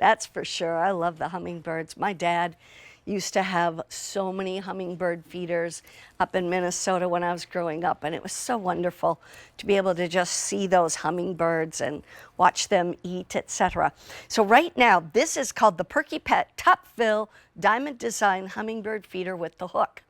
That's for sure. I love the hummingbirds. My dad used to have so many hummingbird feeders up in Minnesota when I was growing up, and it was so wonderful to be able to just see those hummingbirds and watch them eat, etc. So right now, this is called the Perky Pet Top Fill Diamond Design Hummingbird Feeder with the hook.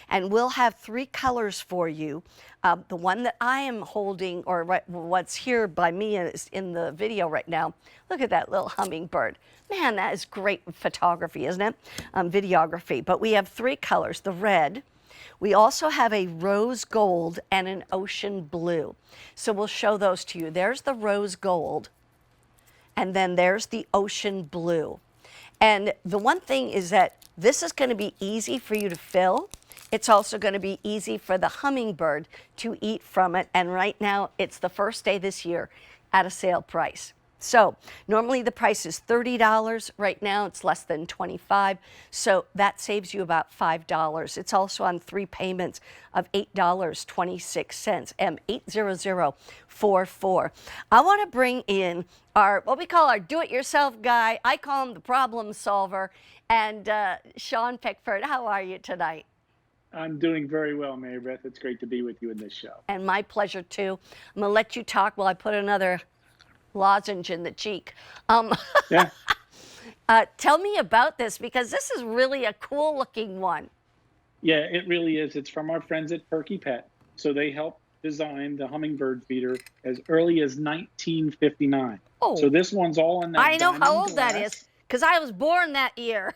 And we'll have 3 colors for you. The one that I am holding, or what's here by me is in the video right now. Look at that little hummingbird. Man, that is great photography, isn't it? Videography. But we have 3 colors. The red. We also have a rose gold and an ocean blue. So we'll show those to you. There's the rose gold, and then there's the ocean blue. And the one thing is that this is going to be easy for you to fill. It's also going to be easy for the hummingbird to eat from it. And right now, it's the first day this year at a sale price. So normally the price is $30. Right now, it's less than $25. So that saves you about $5. It's also on 3 payments of $8.26, M80044. I want to bring in our, what we call our do-it-yourself guy. I call him the problem solver. And Sean Pickford, how are you tonight? I'm doing very well, Mary Beth. It's great to be with you in this show. And my pleasure, too. I'm going to let you talk while I put another lozenge in the cheek. Yeah. Tell me about this, because this is really a cool-looking one. Yeah, it really is. It's from our friends at Perky Pet. So they helped design the hummingbird feeder as early as 1959. Oh. So this one's all in that I know how old glass. that is, because I was born that year.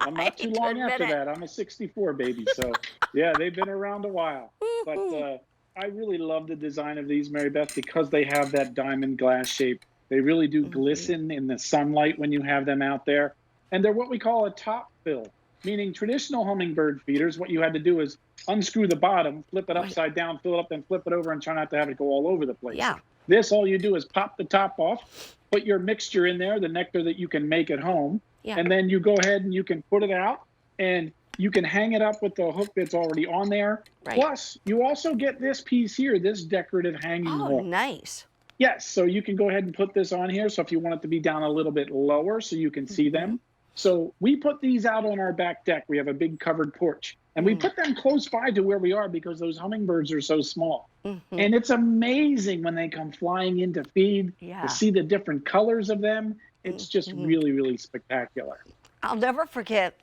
I'm not too long after that. I'm a 64 baby. So yeah, they've been around a while. But I really love the design of these, Mary Beth, because they have that diamond glass shape. They really do glisten in the sunlight when you have them out there. And they're what we call a top fill, meaning traditional hummingbird feeders, what you had to do is unscrew the bottom, flip it upside down, fill it up, then flip it over, and try not to have it go all over the place. Yeah. This, all you do is pop the top off, put your mixture in there, the nectar that you can make at home, and then you go ahead and you can put it out, and you can hang it up with the hook that's already on there. Plus, you also get this piece here, this decorative hanging hook. Oh, nice. Yes, so you can go ahead and put this on here. So if you want it to be down a little bit lower so you can see them. So we put these out on our back deck. We have a big covered porch. And we put them close by to where we are because those hummingbirds are so small. And it's amazing when they come flying in to feed, to see the different colors of them. It's just really, really spectacular. I'll never forget,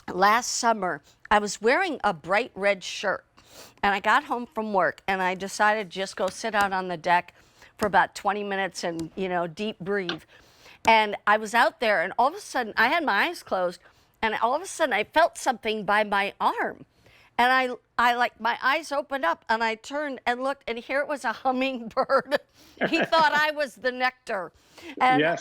last summer, I was wearing a bright red shirt. And I got home from work, and I decided to just go sit out on the deck for about 20 minutes and, you know, deep breathe. And I was out there, and all of a sudden, I had my eyes closed, and all of a sudden, I felt something by my arm. And I like, my eyes opened up, and I turned and looked, and here it was a hummingbird. He thought I was the nectar. And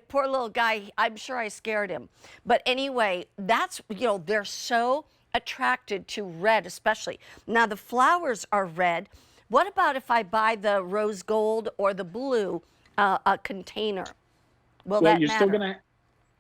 poor little guy, I'm sure I scared him. But anyway, that's, you know, they're so attracted to red, especially. Now, the flowers are red. What about if I buy the rose gold or the blue container? Will that you're matter? still gonna,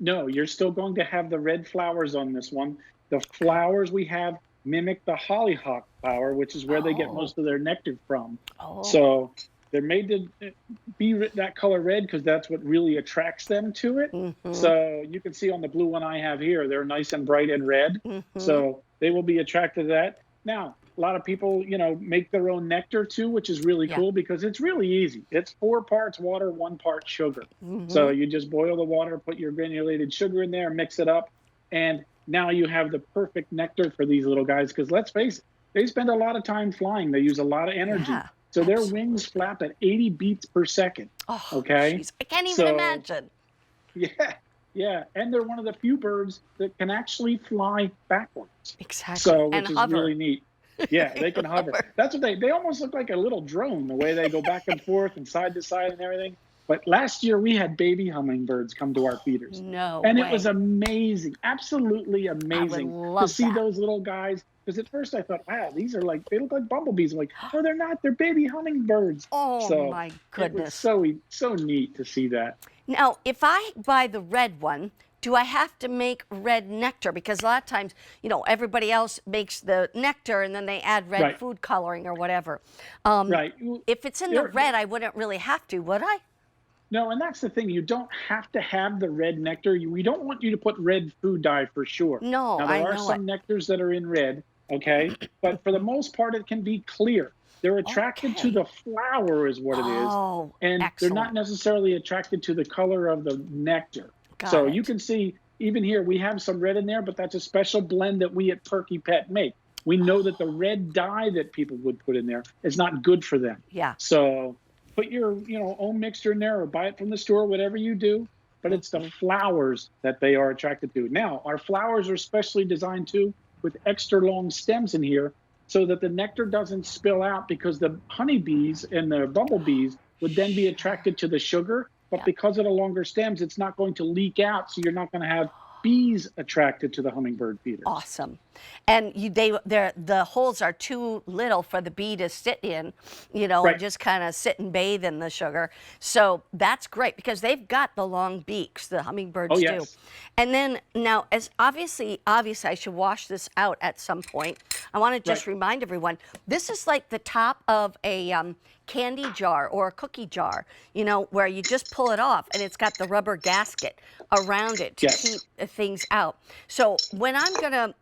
no, you're still going to have the red flowers on this one. The flowers we have mimic the hollyhock flower, which is where they get most of their nectar from. So they're made to be that color red because that's what really attracts them to it. So you can see on the blue one I have here, they're nice and bright and red. So they will be attracted to that. Now, a lot of people, you know, make their own nectar too, which is really cool because it's really easy. It's 4 parts water, 1 part sugar. So you just boil the water, put your granulated sugar in there, mix it up, and now you have the perfect nectar for these little guys. Because let's face it, they spend a lot of time flying. They use a lot of energy. So their wings flap at 80 beats per second. Okay? Geez, I can't even imagine. Yeah. And they're one of the few birds that can actually fly backwards. Exactly. So, which is really neat. Yeah, they can hover. That's what they almost look like a little drone, the way they go back and forth and side to side and everything. But last year we had baby hummingbirds come to our feeders. And it was amazing, absolutely amazing to see those little guys. Because at first I thought, wow, these are like, they look like bumblebees. I'm like, no, they're not. They're baby hummingbirds. Oh, my goodness. It was so neat to see that. Now, if I buy the red one, do I have to make red nectar? Because a lot of times, you know, everybody else makes the nectar and then they add red food coloring or whatever. If it's in the red, I wouldn't really have to, would I? No, and that's the thing. You don't have to have the red nectar. We don't want you to put red food dye for sure. No, Now, I there are know it. some nectars that are in red, okay? But for the most part, it can be clear. They're attracted to Okay. the flower, is what it is. Oh, And they're not excellent. necessarily attracted to the color of the nectar. Got So you it. can see, even here, we have some red in there, but that's a special blend that we at Perky Pet make. We know that the red dye that people would put in there is not good for them. Yeah. So put your, own mixture in there or buy it from the store, whatever you do. But it's the Mhm. flowers that they are attracted to. Now, our flowers are specially designed too with extra long stems in here so that the nectar doesn't spill out because the honeybees and the bumblebees would then be attracted to the sugar. But Yeah. because of the longer stems, it's not going to leak out. So you're not going to have bees attracted to the hummingbird feeders. Awesome. And the holes are too little for the bee to sit in, and Right. just kind of sit and bathe in the sugar. So that's great because they've got the long beaks, the Oh, hummingbirds do. yes. And then now, as obviously, I should wash this out at some point. I want to Right. just remind everyone, this is like the top of a candy jar or a cookie jar, where you just pull it off and it's got the rubber gasket around it to Yes. keep things out. So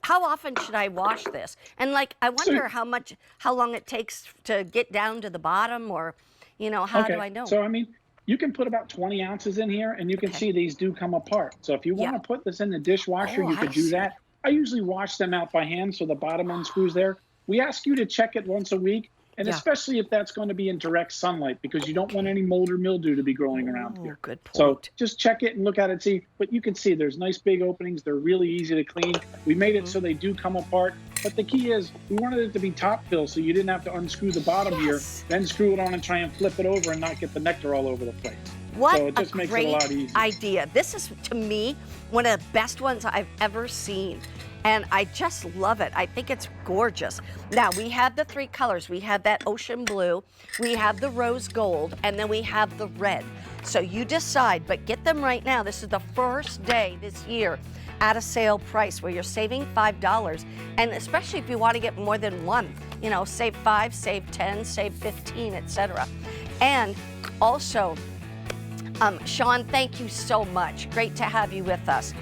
how often should I wash this? And I So wonder how long it takes to get down to the bottom, or, how do Okay, I know? so I mean, you can put about 20 ounces in here, and you can Okay. see these do come apart. So if you Yeah. want to put this in the dishwasher, Oh, you I could do see. that. I usually wash them out by hand, so the bottom unscrews there. We ask you to check it once a week, and Yeah. especially if that's going to be in direct sunlight, because you don't want any mold or mildew to be growing around Oh, here. good So point. just check it and look at it, see. But you can see there's nice big openings. They're really easy to clean. We made it Mhm. so they do come apart. But the key is we wanted it to be top fill, so you didn't have to unscrew the bottom here, Yes. then screw it on and try and flip it over and not get the nectar all over the place. What So it a just makes it a great lot easier. idea. This is, to me, one of the best ones I've ever seen. And I just love it. I think it's gorgeous. Now, we have the three colors. We have that ocean blue, we have the rose gold, and then we have the red. So you decide, but get them right now. This is the first day this year at a sale price where you're saving $5. And especially if you want to get more than one, save 5, save 10, save 15, etc. And also, Sean, thank you so much. Great to have you with us.